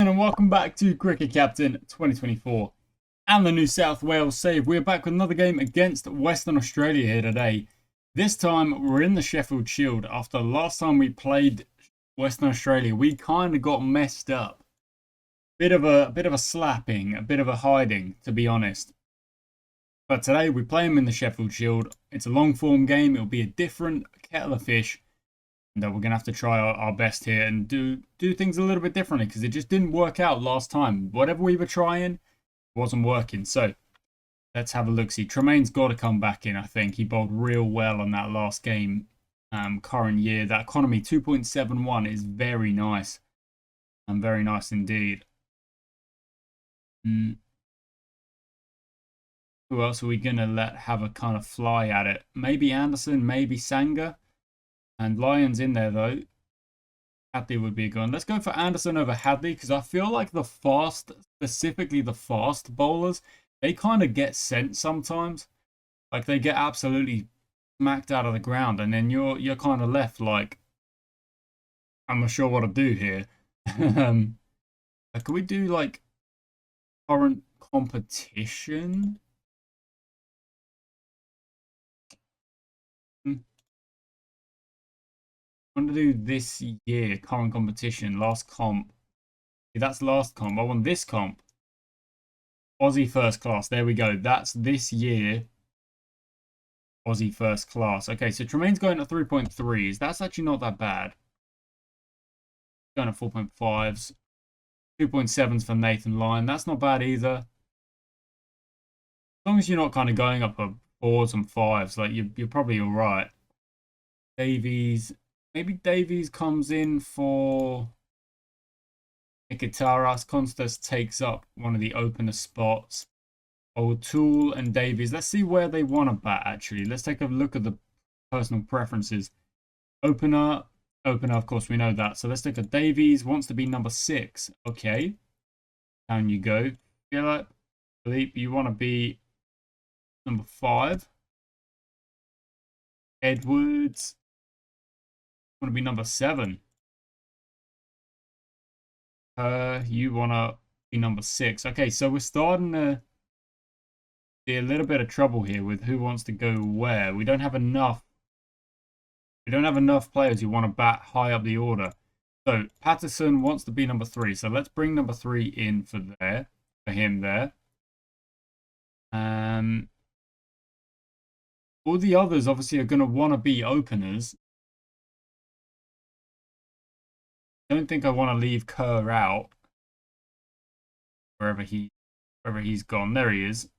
and welcome back to Cricket Captain 2024 and the New South Wales save. We're back with another game against Western Australia here today. This time we're in the Sheffield Shield. After last time we played Western Australia, we kind of got messed up. Bit of a slapping, a bit of a hiding, to be honest. But today we play them in the Sheffield Shield. It's a long form game. It'll be a different kettle of fish. And we're going to have to try our best here and do things a little bit differently because it just didn't work out last time. Whatever we were trying wasn't working. So let's have a look-see. Tremaine's got to come back in, I think. He bowled real well on that last game current year. That economy 2.71 is very nice. And very nice indeed. Who else are we going to let have a kind of fly at it? Maybe Anderson, maybe Sanger. And Lyon's in there, though. Hadley would be a good one. Let's go for Anderson over Hadley, because I feel like the fast, specifically the fast bowlers, they kind of get sent sometimes. Like, they get absolutely smacked out of the ground, and then you're kind of left like, I'm not sure what to do here. Can we do, like, current competition? I want to do this year, current competition, last comp. See, that's last comp. I want this comp. Aussie first class. There we go. That's this year. Aussie first class. Okay, so Tremaine's going at 3.3s. That's actually not that bad. Going at 4.5s. 2.7s for Nathan Lyon. That's not bad either. As long as you're not kind of going up for 4s and 5s, like you're probably all right. Davies. Maybe Davies comes in for Nikitaras. Constas takes up one of the opener spots. O'Toole and Davies. Let's see where they want to bat, actually. Let's take a look at the personal preferences. Opener, of course, we know that. So let's take a Davies. Wants to be number 6. Okay. Down you go. Feel like, Philippe, you want to be number 5. Edwards. Want to be number 7. You want to be number 6. Okay, so we're starting to see a little bit of trouble here with who wants to go where. We don't have enough. We don't have enough players who want to bat high up the order. So Patterson wants to be number 3. So let's bring number 3 in for him there. All the others obviously are going to want to be openers. I don't think I want to leave Kerr out. Wherever he's gone. There he is.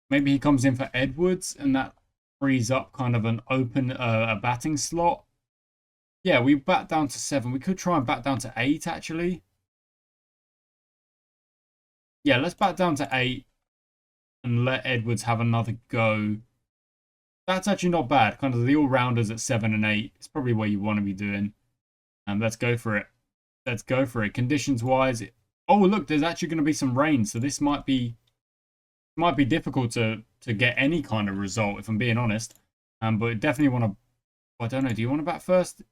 Maybe he comes in for Edwards and that frees up kind of an open a batting slot. Yeah, we bat down to 7. We could try and bat down to 8 actually. Yeah, let's bat down to 8 and let Edwards have another go. That's actually not bad. Kind of the all-rounders at 7 and 8. It's probably what you want to be doing. And let's go for it. Let's go for it. Conditions-wise, oh look, there's actually going to be some rain, so this might be difficult to get any kind of result, if I'm being honest. But definitely want to. I don't know. Do you want to bat first?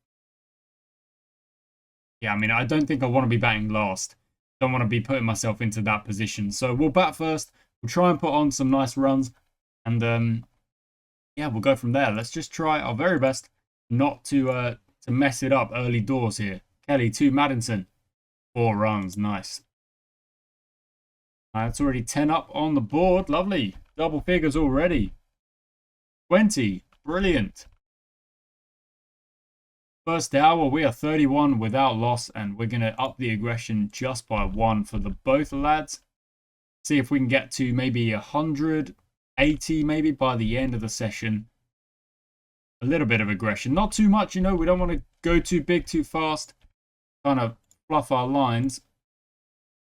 Yeah, I mean, I don't think I want to be batting last. Don't want to be putting myself into that position. So we'll bat first. We'll try and put on some nice runs, and yeah, we'll go from there. Let's just try our very best not to mess it up early doors here. Kelly, 2, Maddinson. 4 runs. Nice. That's already 10 up on the board. Lovely. Double figures already. 20. Brilliant. First hour, we are 31 without loss, and we're going to up the aggression just by 1 for the both lads. See if we can get to maybe 100. 80 maybe by the end of the session. A little bit of aggression. Not too much, you know. We don't want to go too big, too fast. Kind of fluff our lines.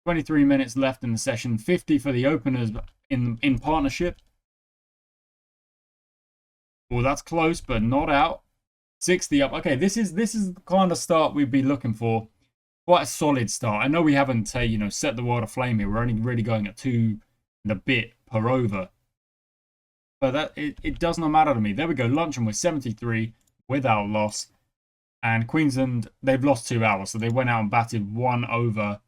23 minutes left in the session. 50 for the openers in partnership. Well, that's close, but not out. 60 up. Okay, this is the kind of start we'd be looking for. Quite a solid start. I know we haven't, set the world aflame here. We're only really going at 2 and a bit per over. But it does not matter to me. There we go. Luncheon with 73 without loss. And Queensland, they've lost 2 hours, so they went out and batted 1 over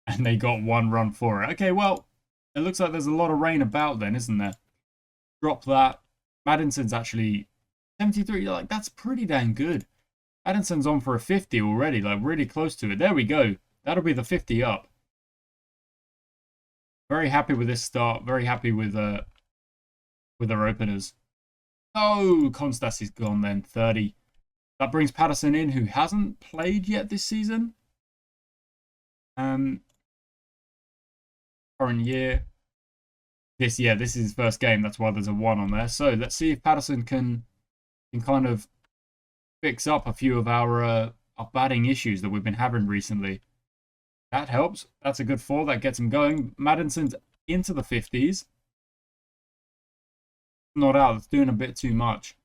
and they got 1 run for it. Okay, well, it looks like there's a lot of rain about then, isn't there? Drop that. Madison's actually 73. Like, that's pretty dang good. Madison's on for a 50 already, like really close to it. There we go. That'll be the 50 up. Very happy with this start. Very happy with our openers. Oh, Constas is gone then. 30. That brings Patterson in, who hasn't played yet this season. Current year. This is his first game. That's why there's a 1 on there. So let's see if Patterson can kind of fix up a few of our batting issues that we've been having recently. That helps. That's a good 4. That gets him going. Madison's into the 50s. Not out. It's doing a bit too much.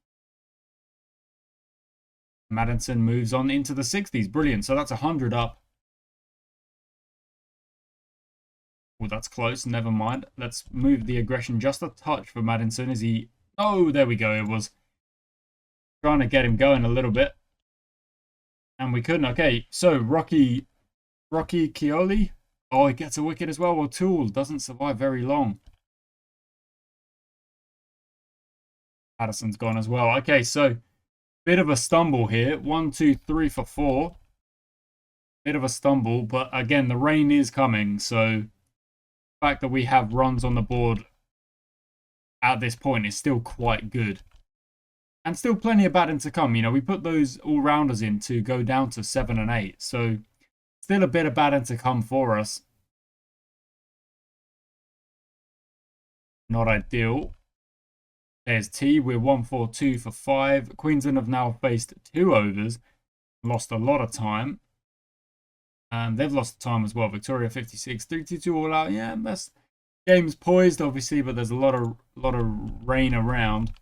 Madison moves on into the 60s. Brilliant. So that's 100 up. Oh, that's close. Never mind. Let's move the aggression just a touch for Madison. Is he... Oh, there we go. It was trying to get him going a little bit. And we couldn't. Okay, so Rocky Chioli. Oh, he gets a wicket as well. Well, Toole doesn't survive very long. Patterson's gone as well. Okay, so bit of a stumble here. 1, 2, 3 for 4. Bit of a stumble, but again, the rain is coming. So the fact that we have runs on the board at this point is still quite good. And still plenty of batting to come. You know, we put those all-rounders in to go down to 7 and 8. So still a bit of batting to come for us. Not ideal. There's T. We're 1-4-2 for 5. Queensland have now faced 2 overs. Lost a lot of time. And they've lost time as well. Victoria 56. 3-2 all out. Yeah, that's game's poised, obviously, but there's a lot of rain around.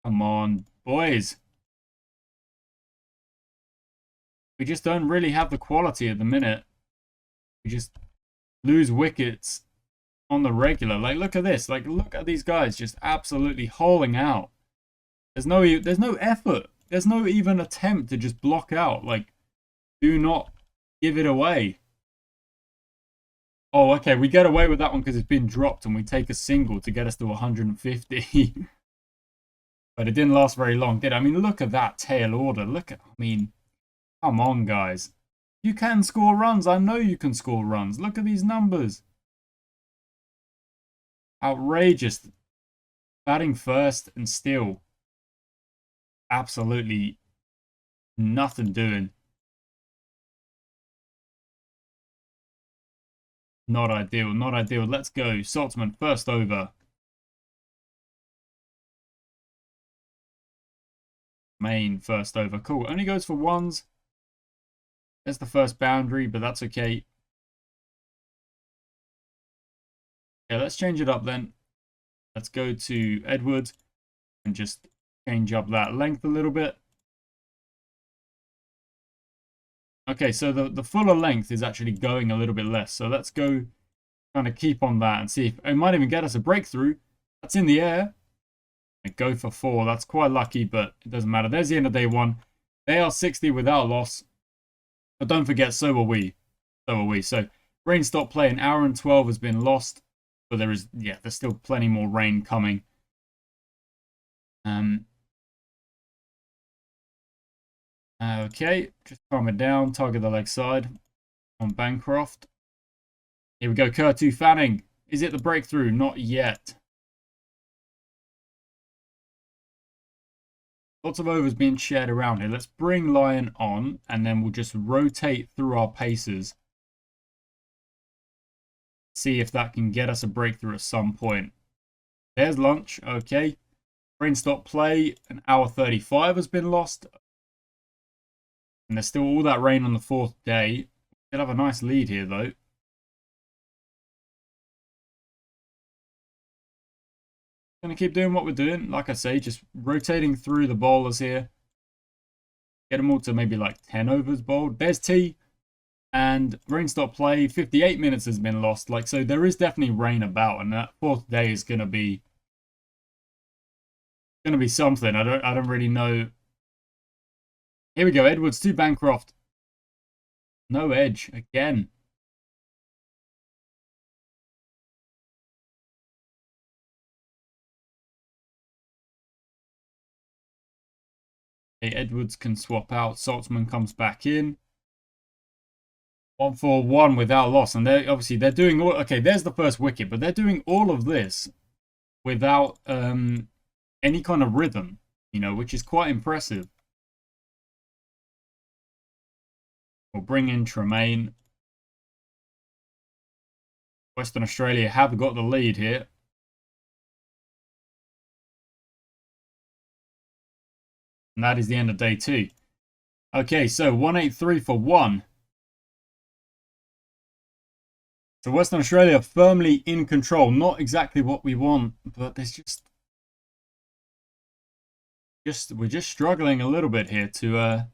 Come on, boys. We just don't really have the quality at the minute. We just lose wickets on the regular. Like, look at this. Like, look at these guys just absolutely hauling out. There's no effort. There's no even attempt to just block out. Like, do not give it away. Oh, okay. We get away with that one because it's been dropped and we take a single to get us to 150. But it didn't last very long, did it? I mean, look at that tail order. Look at, I mean, come on, guys. You can score runs. I know you can score runs. Look at these numbers. Outrageous. Batting first and still absolutely nothing doing. Not ideal. Not ideal. Let's go. Saltzman, first over. Main, first over. Cool. Only goes for 1s. There's the first boundary, but that's okay. Okay, let's change it up then. Let's go to Edward and just change up that length a little bit. Okay, so the fuller length is actually going a little bit less. So let's go kind of keep on that and see if it might even get us a breakthrough. That's in the air. And go for 4. That's quite lucky, but it doesn't matter. There's the end of day 1. They are 60 without loss. But don't forget, so are we. So are we. So rain stop play. An hour and 12 has been lost. But there's still plenty more rain coming. Okay, just calm it down. Target the leg side on Bancroft. Here we go, Kurtu Fanning. Is it the breakthrough? Not yet. Lots of overs being shared around here. Let's bring Lyon on, and then we'll just rotate through our paces. See if that can get us a breakthrough at some point. There's lunch. Okay. Rain stop play. An hour 35 has been lost. And there's still all that rain on the 4th day. We'll have a nice lead here, though. Going to keep doing what we're doing. Like I say, just rotating through the bowlers here. Get them all to maybe like 10 overs bowled. There's T. And rain stop play. 58 minutes has been lost. Like, so there is definitely rain about. And that 4th day is going to be something. I don't really know Here we go. Edwards to Bancroft. No edge again. Okay, Edwards can swap out. Saltzman comes back in. 1-4-1 without loss. And they're doing all... Okay, there's the first wicket. But they're doing all of this without any kind of rhythm, you know, which is quite impressive. We'll bring in Tremaine. Western Australia have got the lead here. And that is the end of day 2. Okay, so 183 for 1. So Western Australia firmly in control. Not exactly what we want, but there's we're just struggling a little bit here to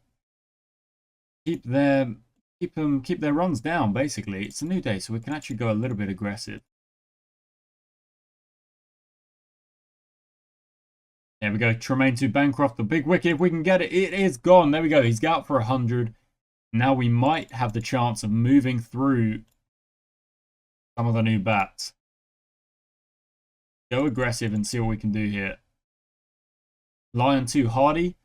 keep their runs down. Basically, it's a new day, so we can actually go a little bit aggressive. There we go. Tremaine to Bancroft, the big wicket. If we can get it, it is gone. There we go. He's out for 100. Now we might have the chance of moving through some of the new bats. Go aggressive and see what we can do here. Lyon to Hardy.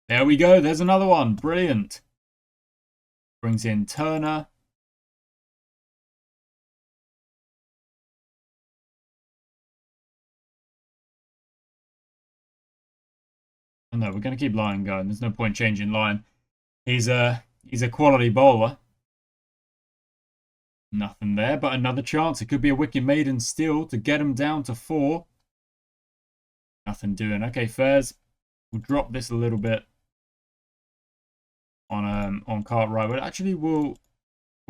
There we go. There's another one. Brilliant. Brings in Turner. Oh, no, we're going to keep Lyon going. There's no point changing Lyon. He's a quality bowler. Nothing there, but another chance. It could be a wicket maiden still to get him down to 4. Nothing doing. Okay, Fairs. We'll drop this a little bit on Cartwright. But actually, we'll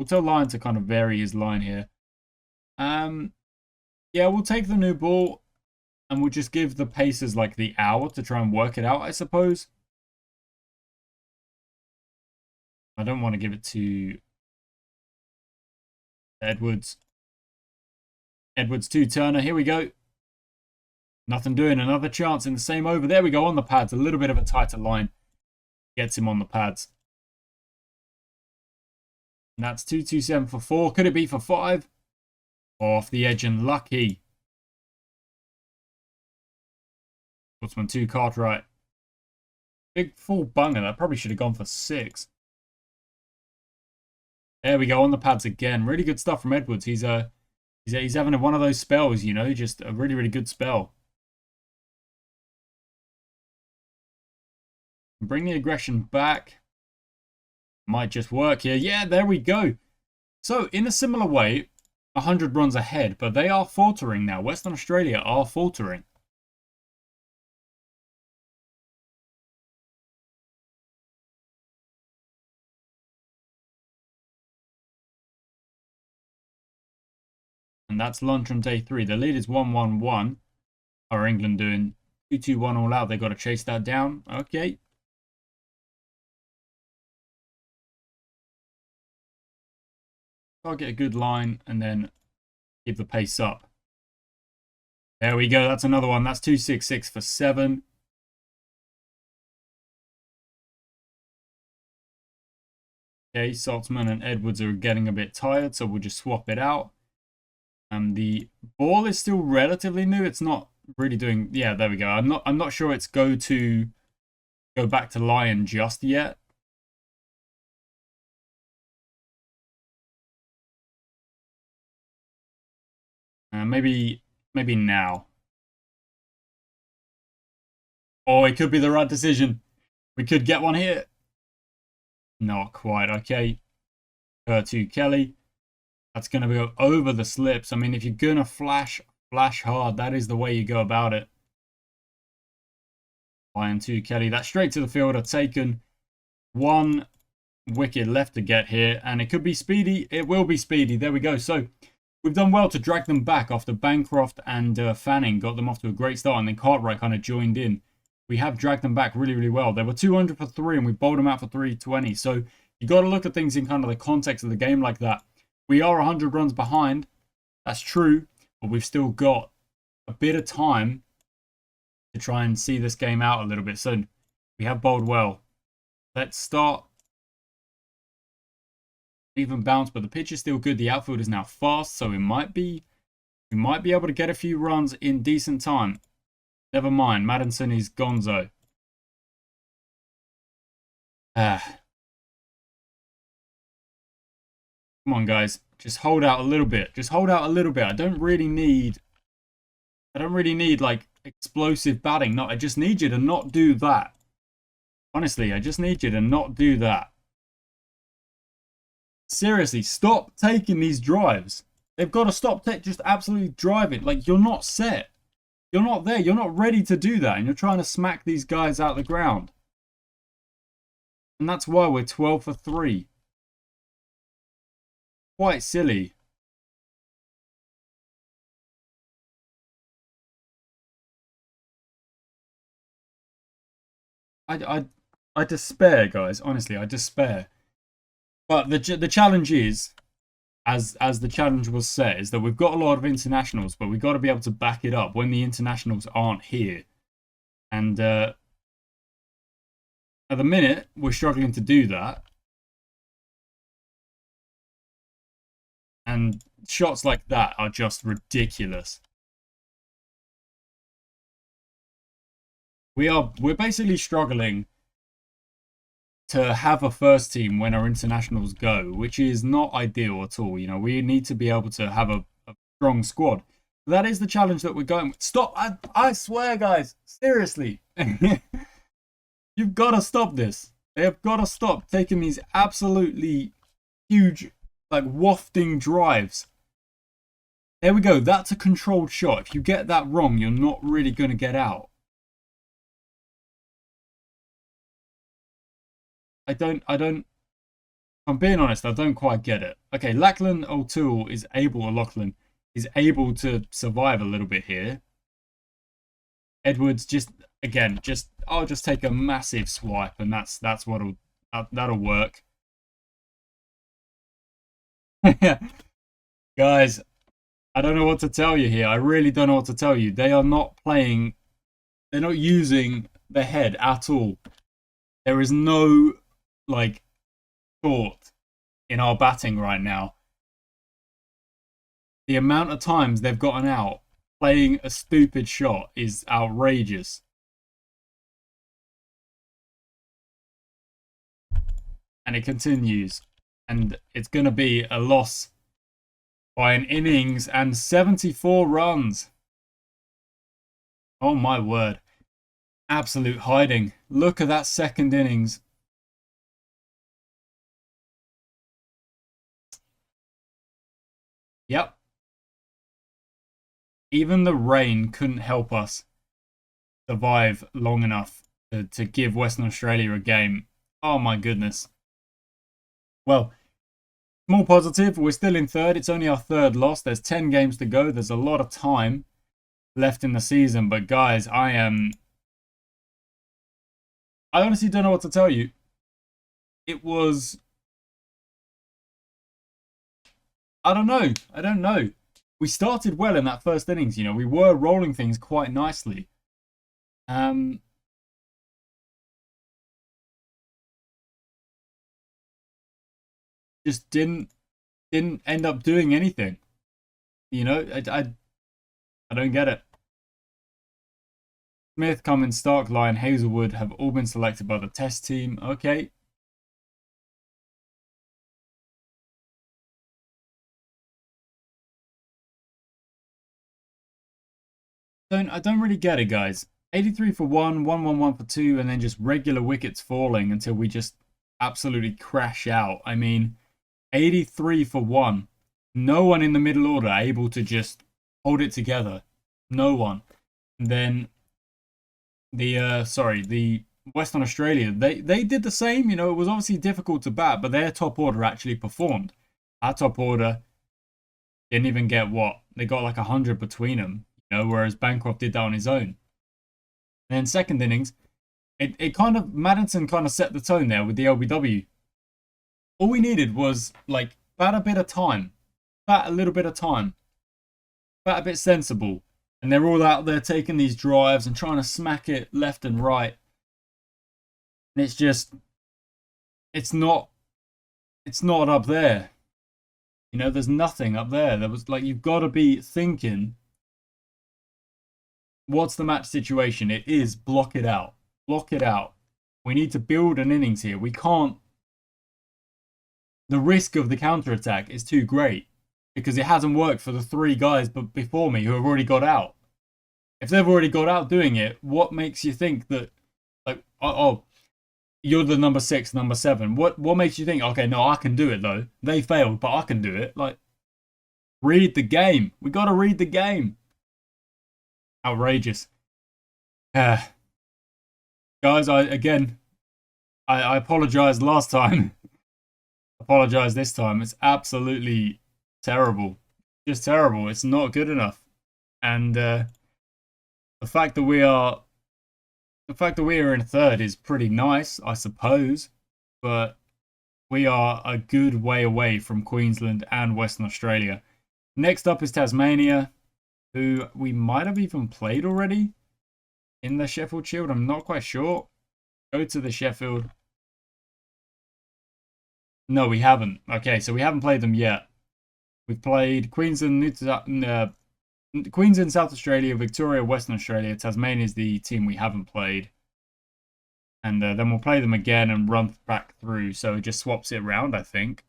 tell Lyon to kind of vary his line here. Yeah, we'll take the new ball and we'll just give the Pacers like the hour to try and work it out, I suppose. I don't want to give it to Edwards. Edwards to Turner. Here we go. Nothing doing. Another chance in the same over. There we go on the pads. A little bit of a tighter line. Gets him on the pads. And that's 2-2-7 for 4. Could it be for 5? Off the edge and lucky. Woodsman 2, Cartwright. Big full bunger. That probably should have gone for 6. There we go on the pads again. Really good stuff from Edwards. He's having one of those spells, you know, just a really, really good spell. Bring the aggression back. Might just work here. Yeah, there we go. So, in a similar way, 100 runs ahead, but they are faltering now. Western Australia are faltering. And that's lunch on day 3. The lead is 1-1-1. How are England doing? 2-2-1 all out. They've got to chase that down. Okay. Target a good line and then keep the pace up. There we go. That's another one. That's 2-6-6 for 7. Okay, Saltzman and Edwards are getting a bit tired, so we'll just swap it out. And the ball is still relatively new. It's not really doing... Yeah, there we go. I'm not sure it's go back to Lyon just yet. Maybe now. Oh, it could be the right decision. We could get one here. Not quite. Okay. To Kelly. That's going to go over the slips. I mean, if you're going to flash hard, that is the way you go about it. Lyon to Kelly. That's straight to the fielder. Taken. 1 wicket left to get here. And it could be speedy. It will be speedy. There we go. So, we've done well to drag them back after Bancroft and Fanning got them off to a great start. And then Cartwright kind of joined in. We have dragged them back really, really well. They were 200 for 3 and we bowled them out for 320. So, you got to look at things in kind of the context of the game like that. We are 100 runs behind. That's true. But we've still got a bit of time to try and see this game out a little bit. So we have bowled well. Let's start. Even bounce, but the pitch is still good. The outfield is now fast, so we might be able to get a few runs in decent time. Never mind, Maddinson is gonzo. Come on, guys. Just hold out a little bit. Just hold out a little bit. I don't really need like explosive batting. No, I just need you to not do that. Honestly, I just need you to not do that. Seriously, stop taking these drives. They've got to stop. Just absolutely drive it. Like, you're not set. You're not there. You're not ready to do that. And you're trying to smack these guys out the ground. And that's why we're 12 for 3. Quite silly. I despair, guys. Honestly, I despair. But the challenge is, as the challenge was set, is that we've got a lot of internationals, but we've got to be able to back it up when the internationals aren't here. And at the minute, we're struggling to do that. And shots like that are just ridiculous. We're basically struggling to have a first team when our internationals go, which is not ideal at all. You know, we need to be able to have a strong squad. That is the challenge that we're going with. Stop! I swear, guys, seriously, you've got to stop this. They have got to stop taking these absolutely huge, like, wafting drives. There we go. That's a controlled shot. If you get that wrong, you're not really going to get out. I'm being honest, I don't quite get it. Okay, Lachlan O'Toole is Lachlan is able to survive a little bit here. Edwards I'll just take a massive swipe, and that'll work. Guys, I don't know what to tell you here. I really don't know what to tell you. They are not playing, they're not using the head at all. There is no, like, thought in our batting right now. The amount of times they've gotten out playing a stupid shot is outrageous. And it continues. And it's going to be a loss by an innings and 74 runs. Oh my word. Absolute hiding. Look at that second innings. Yep. Even the rain couldn't help us survive long enough to give Western Australia a game. Oh my goodness. Well, small positive. We're still in third. It's only our third loss. There's 10 games to go. There's a lot of time left in the season. But guys, I honestly don't know what to tell you. It was... I don't know. We started well in that first innings, you know. We were rolling things quite nicely. Just didn't end up doing anything. You know, I don't get it. Smith, Cummins, Stark, Lyon, Hazelwood have all been selected by the test team. Okay. I don't really get it, guys. 83 for 1, 111 for 2, and then just regular wickets falling until we just absolutely crash out. I mean, 83 for 1. No one in the middle order able to just hold it together. No one. And then the Western Australia, they did the same. You know, it was obviously difficult to bat, but their top order actually performed. Our top order didn't even get what? They got like 100 between them. You know, whereas Bancroft did that on his own. And then second innings, it kind of, Maddinson kind of set the tone there with the LBW. All we needed was, like, bat a bit of time. Bat a little bit of time. Bat a bit sensible. And they're all out there taking these drives and trying to smack it left and right. And it's just, it's not up there. You know, there's nothing up there. There was like, you've got to be thinking, what's the match situation? It is block it out. Block it out. We need to build an innings here. We can't. The risk of the counter-attack is too great because it hasn't worked for the 3 guys before me who have already got out. If they've already got out doing it, what makes you think that, like, oh, you're the number 6, number 7? What makes you think, okay, no, I can do it though? They failed, but I can do it. Like, read the game. We got to read the game. Outrageous. Guys, I apologize last time. Apologize this time. It's absolutely terrible. Just terrible. It's not good enough. And the fact that we are in 3rd is pretty nice, I suppose. But we are a good way away from Queensland and Western Australia. Next up is Tasmania, who we might have even played already in the Sheffield Shield. I'm not quite sure. Go to the Sheffield. No, we haven't. Okay, so we haven't played them yet. We've played Queensland, Queensland, South Australia, Victoria, Western Australia. Tasmania is the team we haven't played. And then we'll play them again and run back through. So it just swaps it around, I think.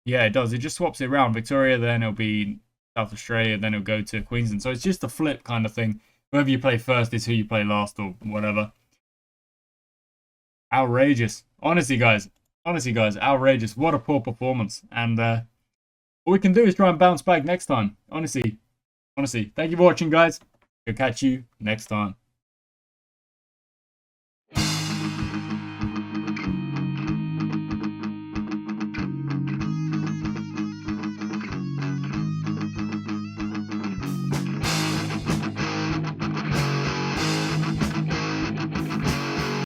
Yeah, it does. It just swaps it around. Victoria, then it'll be South Australia, then it'll go to Queensland. So it's just a flip kind of thing. Whoever you play first is who you play last or whatever. Outrageous. Honestly, guys, outrageous. What a poor performance. And all we can do is try and bounce back next time. Honestly. Thank you for watching, guys. I'll catch you next time.